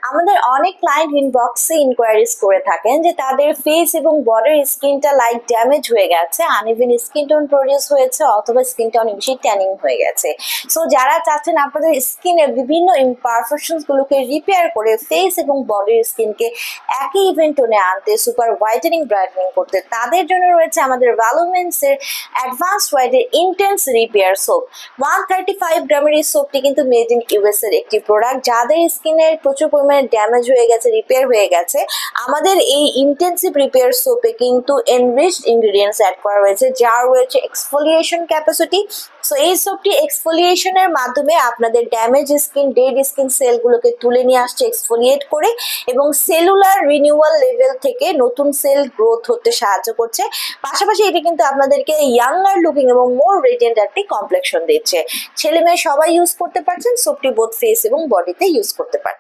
আমাদের অনেক ক্লায়েন্ট ইনবক্সে ইনকোয়ারিজ করে থাকেন যে তাদের ফেস এবং বডির স্কিনটা লাইক ড্যামেজ হয়ে গেছে, আনইভেন স্কিন টোন প্রডিউস হয়েছে অথবা স্কিনটা অনেক বেশি ট্যানিং হয়ে গেছে। সো যারা চাচ্ছেন আপনাদের স্কিনের বিভিন্ন ইমপারফেকশনস গুলোকে রিপেয়ার করে ফেস এবং বডির স্কিনকে একই ইভেন টোনে আনতে, সুপার হোয়াইটেনিং ব্রাইটেনিং করতে, তাদের জন্য রয়েছে আমাদের ভ্যালুমেন্সের অ্যাডভান্স হোয়াইটের ইন্টেন্স রিপেয়ার সোপ। 135 গ্রামের এই সোপটি কিন্তু মেড ইন ইউএস এর একটি প্রোডাক্ট। যাদের স্কিনের প্রচুর পরিমাণে ড্যামেজ হয়ে গেছে, রিপেয়ার হয়ে গেছে, আমাদের এই ইন্টেন্সিভ রিপেয়ার সোপে কিন্তু এনরিচড ইনগ্রেডিয়েন্টস অ্যাড করা হয়েছে, যার রয়েছে এক্সফোলিয়েশন ক্যাপাসিটি। সো এই সোপটি এক্সফোলিয়েশনের মাধ্যমে আপনাদের ড্যামেজ স্কিন, ডেড স্কিন সেলগুলোকে তুলে নিয়ে আসছে এক্সফোলিয়েট করে, এবং সেলুলার রিনিউয়াল লেভেল থেকে নতুন সেল গ্রোথ হতে সাহায্য করছে। পাশাপাশি এটি কিন্তু আপনাদেরকে ইয়াঙ্গার লুকিং এবং মোর রেডিয়েন্ট একটি কমপ্লেকশন দিচ্ছে। ছেলে মেয়ে সবাই ইউজ করতে পারছেন, সোপটি বোথ ফেস এবং বডিতে ইউজ করতে পারছেন।